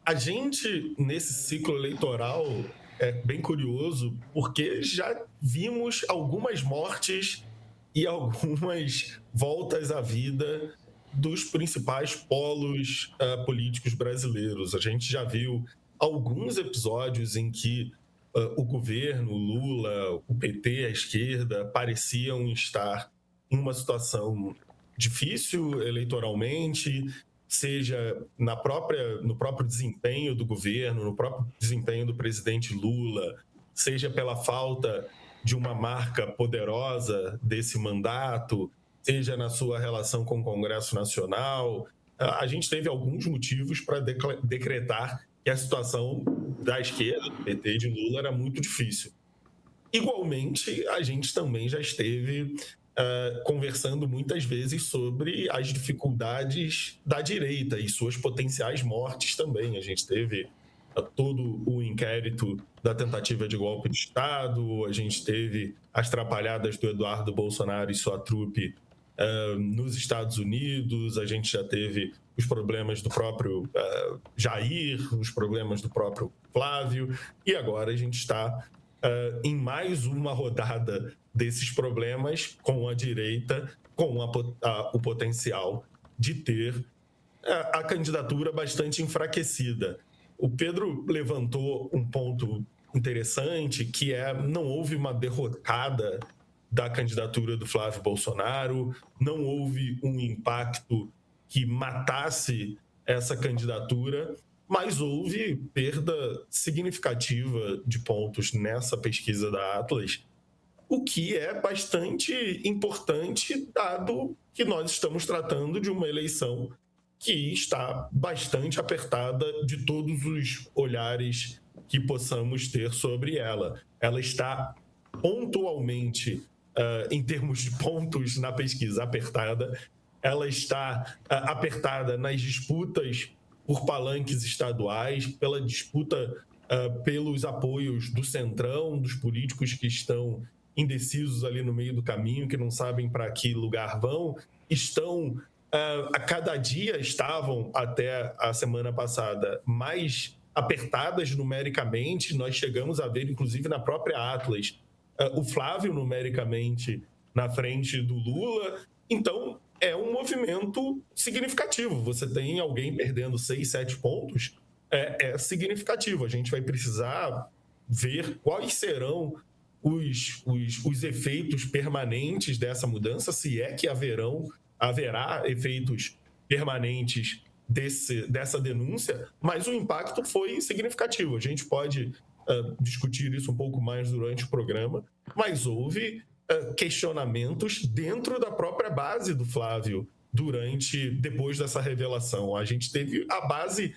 A gente, nesse ciclo eleitoral, é bem curioso, porque já vimos algumas mortes e algumas voltas à vida dos principais polos políticos brasileiros. A gente já viu alguns episódios em que o governo, o Lula, o PT, a esquerda, pareciam estar em uma situação difícil eleitoralmente, seja no próprio desempenho do governo, no próprio desempenho do presidente Lula, seja pela falta de uma marca poderosa desse mandato, seja na sua relação com o Congresso Nacional. A gente teve alguns motivos para decretar que a situação da esquerda, do PT, de Lula, era muito difícil. Igualmente, a gente também já esteve conversando muitas vezes sobre as dificuldades da direita e suas potenciais mortes também. A gente teve todo o inquérito da tentativa de golpe de Estado, a gente teve as trapalhadas do Eduardo Bolsonaro e sua trupe nos Estados Unidos, a gente já teve os problemas do próprio Jair, os problemas do próprio Flávio, e agora a gente está em mais uma rodada desses problemas com a direita, com o potencial de ter a candidatura bastante enfraquecida. O Pedro levantou um ponto interessante, que não houve uma derrocada da candidatura do Flávio Bolsonaro, não houve um impacto que matasse essa candidatura, mas houve perda significativa de pontos nessa pesquisa da Atlas, o que é bastante importante, dado que nós estamos tratando de uma eleição que está bastante apertada de todos os olhares que possamos ter sobre ela. Ela está pontualmente, em termos de pontos na pesquisa, apertada. Ela está apertada nas disputas por palanques estaduais, pela disputa pelos apoios do centrão, dos políticos que estão indecisos ali no meio do caminho, que não sabem para que lugar vão, a cada dia estavam, até a semana passada, mais apertadas numericamente. Nós chegamos a ver, inclusive na própria Atlas, o Flávio numericamente na frente do Lula. Então, é um movimento significativo. Você tem alguém perdendo 6, 7 pontos, é significativo. A gente vai precisar ver quais serão os efeitos permanentes dessa mudança, se é que haverá efeitos permanentes dessa denúncia, mas o impacto foi significativo. A gente pode discutir isso um pouco mais durante o programa, mas houve questionamentos dentro da própria base do Flávio depois dessa revelação. A gente teve a base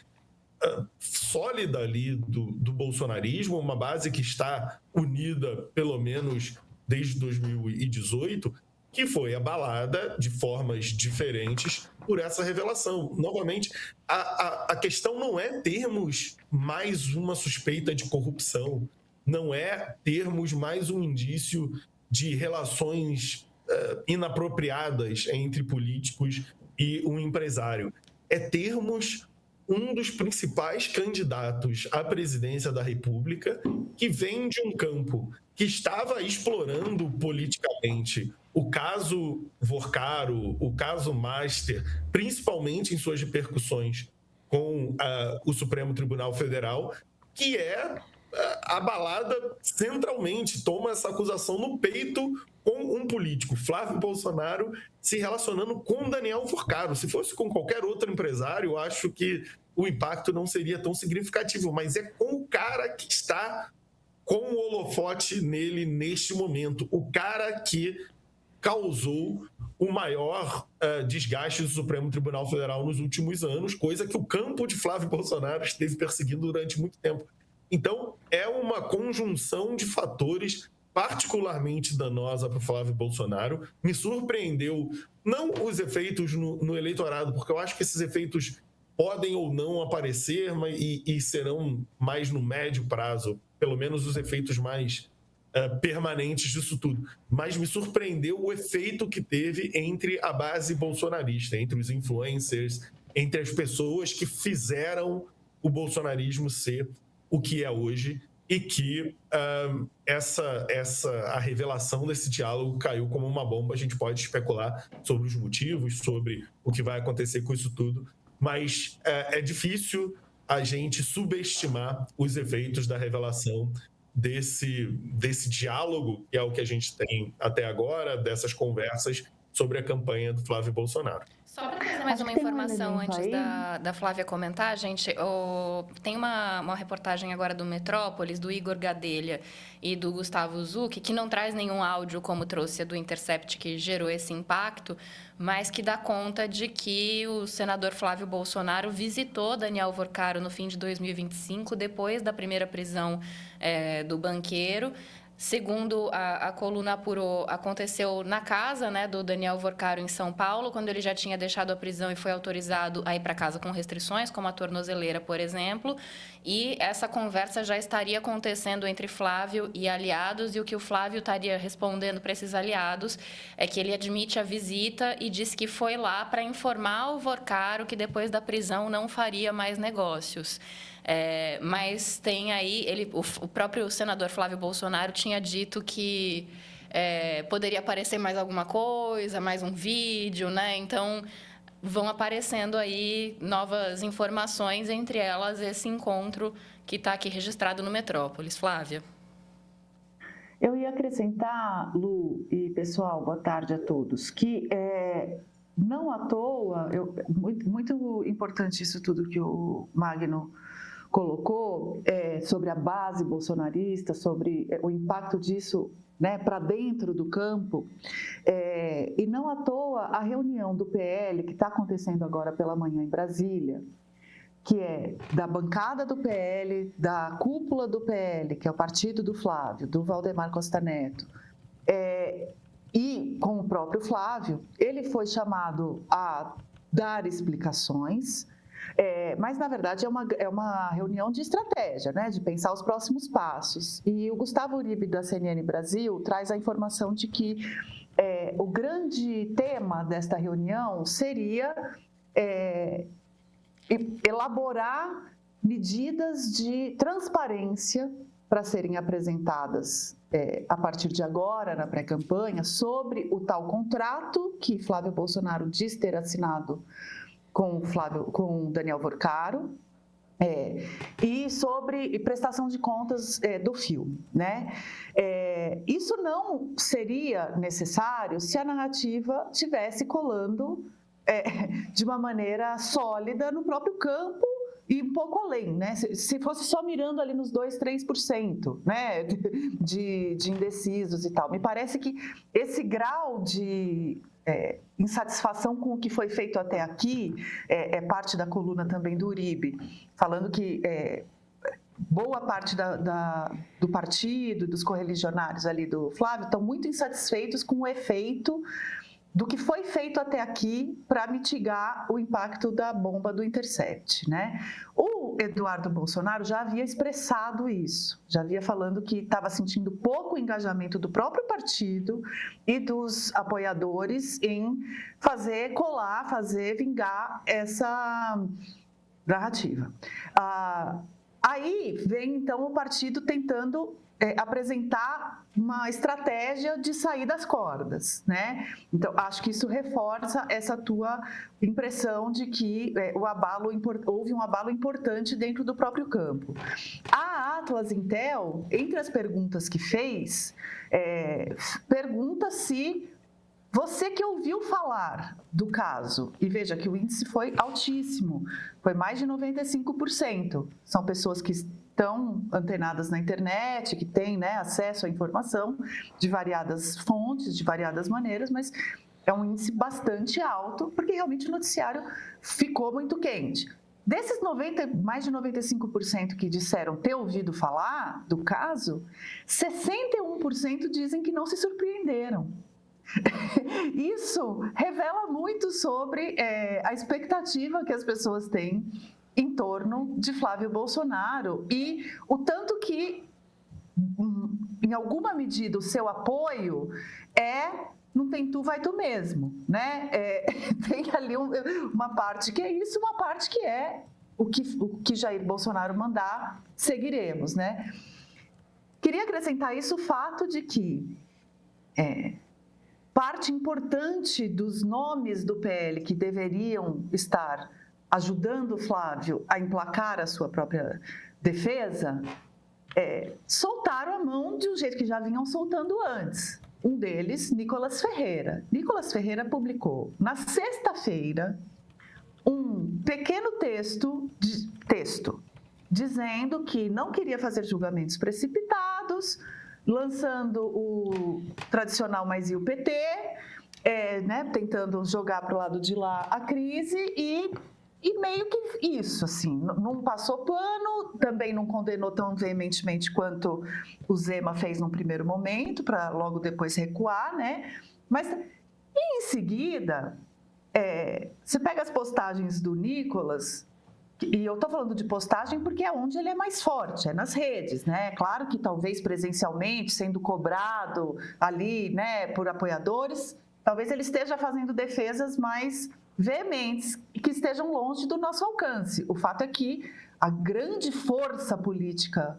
sólida ali do bolsonarismo, uma base que está unida, pelo menos desde 2018, que foi abalada de formas diferentes por essa revelação. Novamente, a questão não é termos mais uma suspeita de corrupção, não é termos mais um indício de relações inapropriadas entre políticos e um empresário. É termos um dos principais candidatos à presidência da República, que vem de um campo que estava explorando politicamente o caso Vorcaro, o caso Master, principalmente em suas repercussões com o Supremo Tribunal Federal, que é abalada centralmente, toma essa acusação no peito com um político, Flávio Bolsonaro, se relacionando com Daniel Vorcaro. Se fosse com qualquer outro empresário, eu acho que o impacto não seria tão significativo, mas é com o cara que está com o holofote nele neste momento, o cara que causou o maior desgaste do Supremo Tribunal Federal nos últimos anos, coisa que o campo de Flávio Bolsonaro esteve perseguindo durante muito tempo. Então, é uma conjunção de fatores particularmente danosa para o Flávio Bolsonaro. Me surpreendeu, não os efeitos no eleitorado, porque eu acho que esses efeitos podem ou não aparecer, e serão mais no médio prazo, pelo menos os efeitos mais permanentes disso tudo. Mas me surpreendeu o efeito que teve entre a base bolsonarista, entre os influencers, entre as pessoas que fizeram o bolsonarismo ser o que é hoje e que a revelação desse diálogo caiu como uma bomba. A gente pode especular sobre os motivos, sobre o que vai acontecer com isso tudo, mas é difícil a gente subestimar os efeitos da revelação desse diálogo, que é o que a gente tem até agora, dessas conversas sobre a campanha do Flávio Bolsonaro. Só para trazer mais uma informação antes da Flávia comentar, gente, tem uma reportagem agora do Metrópolis, do Igor Gadelha e do Gustavo Zucchi, que não traz nenhum áudio como trouxe a do Intercept, que gerou esse impacto, mas que dá conta de que o senador Flávio Bolsonaro visitou Daniel Vorcaro no fim de 2025, depois da primeira prisão do banqueiro. Segundo a coluna apurou, aconteceu na casa, né, do Daniel Vorcaro em São Paulo, quando ele já tinha deixado a prisão e foi autorizado a ir para casa com restrições, como a tornozeleira, por exemplo. E essa conversa já estaria acontecendo entre Flávio e aliados, e o que o Flávio estaria respondendo para esses aliados é que ele admite a visita e diz que foi lá para informar o Vorcaro que depois da prisão não faria mais negócios. Mas tem aí, o próprio senador Flávio Bolsonaro tinha dito que poderia aparecer mais alguma coisa, mais um vídeo, né? Então, vão aparecendo aí novas informações, entre elas esse encontro que está aqui registrado no Metrópolis. Flávia? Eu ia acrescentar, Lu e pessoal, boa tarde a todos, que não à toa, muito importante isso tudo que o Magno colocou sobre a base bolsonarista, sobre o impacto disso, né, para dentro do campo, e não à toa a reunião do PL, que está acontecendo agora pela manhã em Brasília, que é da bancada do PL, da cúpula do PL, que é o partido do Flávio, do Valdemar Costa Neto, e com o próprio Flávio, ele foi chamado a dar explicações, mas, na verdade, é uma reunião de estratégia, né, de pensar os próximos passos. E o Gustavo Uribe, da CNN Brasil, traz a informação de que o grande tema desta reunião seria elaborar medidas de transparência para serem apresentadas a partir de agora, na pré-campanha, sobre o tal contrato que Flávio Bolsonaro diz ter assinado com o Daniel Vorcaro, e sobre prestação de contas do filme, né? Isso não seria necessário se a narrativa tivesse colando de uma maneira sólida no próprio campo e um pouco além, né? Se fosse só mirando ali nos 2%, 3%, né? de indecisos e tal. Me parece que esse grau de insatisfação com o que foi feito até aqui é parte da coluna também do Uribe, falando que boa parte do partido, dos correligionários ali do Flávio, estão muito insatisfeitos com o efeito do que foi feito até aqui para mitigar o impacto da bomba do Intercept, né? O Eduardo Bolsonaro já havia expressado isso, já havia falando que estava sentindo pouco engajamento do próprio partido e dos apoiadores em fazer vingar essa narrativa. Aí vem, então, o partido tentando apresentar uma estratégia de sair das cordas, né? Então, acho que isso reforça essa tua impressão de que houve um abalo importante dentro do próprio campo. A Atlas Intel, entre as perguntas que fez, pergunta se você que ouviu falar do caso, e veja que o índice foi altíssimo, foi mais de 95%. São pessoas que estão antenadas na internet, que têm, né, acesso à informação de variadas fontes, de variadas maneiras, mas é um índice bastante alto, porque realmente o noticiário ficou muito quente. Desses mais de 95% que disseram ter ouvido falar do caso, 61% dizem que não se surpreenderam. Isso revela muito sobre a expectativa que as pessoas têm em torno de Flávio Bolsonaro e o tanto que, em alguma medida, o seu apoio não tem tu, vai tu mesmo, né? Tem ali uma parte que é isso, uma parte que é o que Jair Bolsonaro mandar, seguiremos, né? Queria acrescentar isso o fato de que parte importante dos nomes do PL que deveriam estar ajudando o Flávio a emplacar a sua própria defesa, soltaram a mão de um jeito que já vinham soltando antes. Um deles, Nicolas Ferreira. Nicolas Ferreira publicou na sexta-feira um pequeno texto dizendo que não queria fazer julgamentos precipitados, lançando o tradicional mais e o PT, né, tentando jogar para o lado de lá a crise e meio que isso, assim, não passou pano, também não condenou tão veementemente quanto o Zema fez num primeiro momento, para logo depois recuar, né? Mas, em seguida, você pega as postagens do Nicolas, e eu estou falando de postagem porque é onde ele é mais forte, é nas redes, né? Claro que talvez presencialmente, sendo cobrado ali, né, por apoiadores, talvez ele esteja fazendo defesas mais veementes e que estejam longe do nosso alcance. O fato é que a grande força política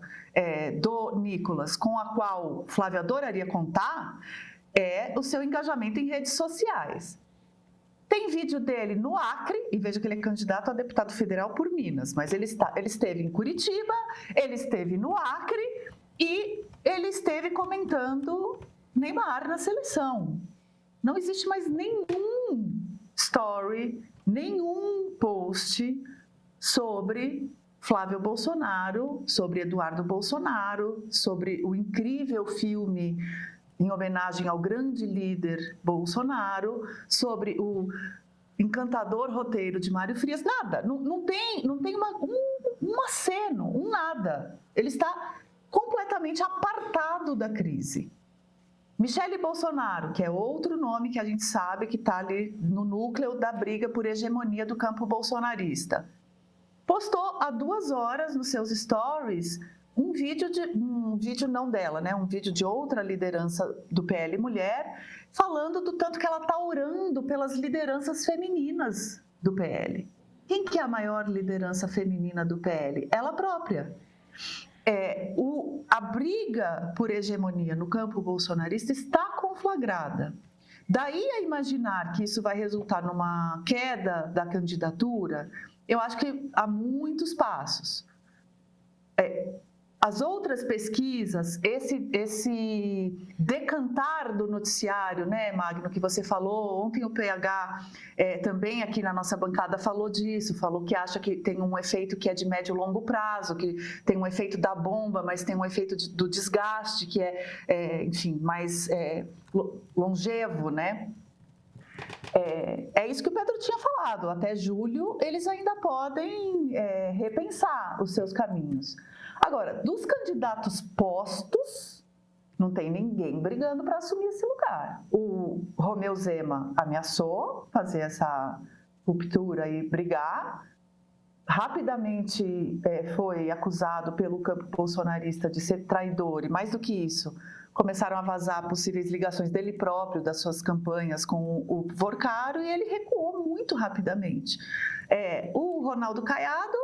do Nicolas, com a qual Flávio adoraria contar, é o seu engajamento em redes sociais. Tem vídeo dele no Acre, e veja que ele é candidato a deputado federal por Minas, mas ele esteve em Curitiba, ele esteve no Acre e ele esteve comentando Neymar na seleção. Não existe mais nenhum story, nenhum post sobre Flávio Bolsonaro, sobre Eduardo Bolsonaro, sobre o incrível filme em homenagem ao grande líder Bolsonaro, sobre o encantador roteiro de Mário Frias, nada, não tem um aceno, um nada. Ele está completamente apartado da crise. Michele Bolsonaro, que é outro nome que a gente sabe que está ali no núcleo da briga por hegemonia do campo bolsonarista, postou há 2 horas nos seus stories um vídeo não dela, né? Um vídeo de outra liderança do PL Mulher, falando do tanto que ela está orando pelas lideranças femininas do PL. Quem que é a maior liderança feminina do PL? Ela própria. A briga por hegemonia no campo bolsonarista está conflagrada. Daí a imaginar que isso vai resultar numa queda da candidatura, eu acho que há muitos passos. As outras pesquisas, esse decantar do noticiário, né, Magno, que você falou, ontem o PH também aqui na nossa bancada falou disso, falou que acha que tem um efeito que é de médio e longo prazo, que tem um efeito da bomba, mas tem um efeito do desgaste, que enfim, mais longevo, né? É isso que o Pedro tinha falado, até julho eles ainda podem repensar os seus caminhos. Agora, dos candidatos postos, não tem ninguém brigando para assumir esse lugar. O Romeu Zema ameaçou fazer essa ruptura e brigar. Rapidamente foi acusado pelo campo bolsonarista de ser traidor e, mais do que isso, começaram a vazar possíveis ligações dele próprio, das suas campanhas com o Vorcaro, e ele recuou muito rapidamente. O Ronaldo Caiado,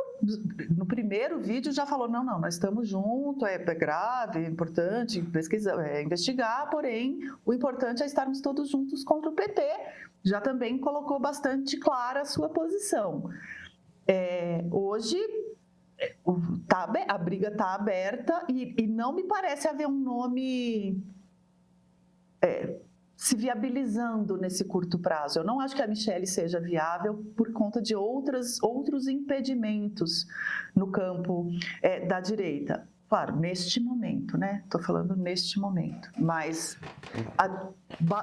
no primeiro vídeo, já falou, não, nós estamos juntos, é grave, é importante investigar, porém, o importante é estarmos todos juntos contra o PT. Já também colocou bastante clara a sua posição. Hoje, a briga está aberta e não me parece haver um nome se viabilizando nesse curto prazo. Eu não acho que a Michele seja viável por conta de outros impedimentos no campo da direita. Claro, neste momento, né? Estou falando neste momento. Mas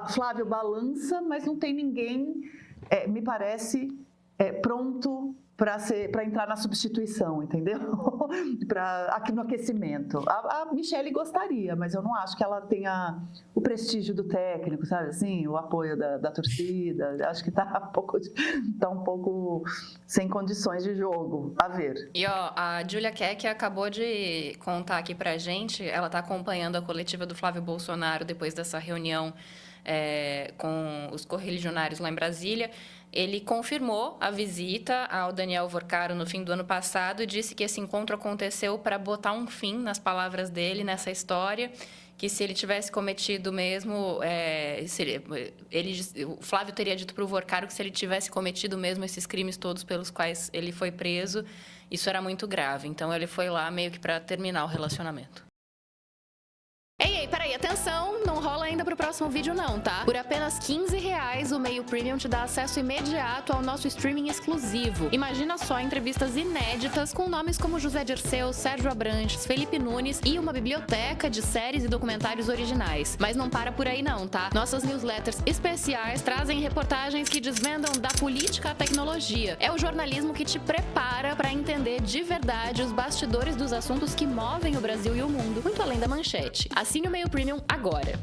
Flávio balança, mas não tem ninguém, me parece, pronto para entrar na substituição, entendeu? Aqui no aquecimento. A Michele gostaria, mas eu não acho que ela tenha o prestígio do técnico, sabe assim? O apoio da torcida. Acho que está um pouco sem condições de jogo. A ver. E a Júlia Keck acabou de contar aqui pra gente, ela está acompanhando a coletiva do Flávio Bolsonaro depois dessa reunião com os correligionários lá em Brasília. ele confirmou a visita ao Daniel Vorcaro no fim do ano passado e disse que esse encontro aconteceu para botar um fim, nas palavras dele, nessa história, que se ele tivesse cometido mesmo... o Flávio teria dito para o Vorcaro que se ele tivesse cometido mesmo esses crimes todos pelos quais ele foi preso, isso era muito grave. Então, ele foi lá meio que para terminar o relacionamento. Ei, peraí, atenção, não rola ainda pro próximo vídeo não, tá? Por apenas R$15, o Meio Premium te dá acesso imediato ao nosso streaming exclusivo. Imagina só entrevistas inéditas com nomes como José Dirceu, Sérgio Abranches, Felipe Nunes e uma biblioteca de séries e documentários originais. Mas não para por aí não, tá? Nossas newsletters especiais trazem reportagens que desvendam da política à tecnologia. É o jornalismo que te prepara para entender de verdade os bastidores dos assuntos que movem o Brasil e o mundo, muito além da manchete. Assine o Meio Premium agora.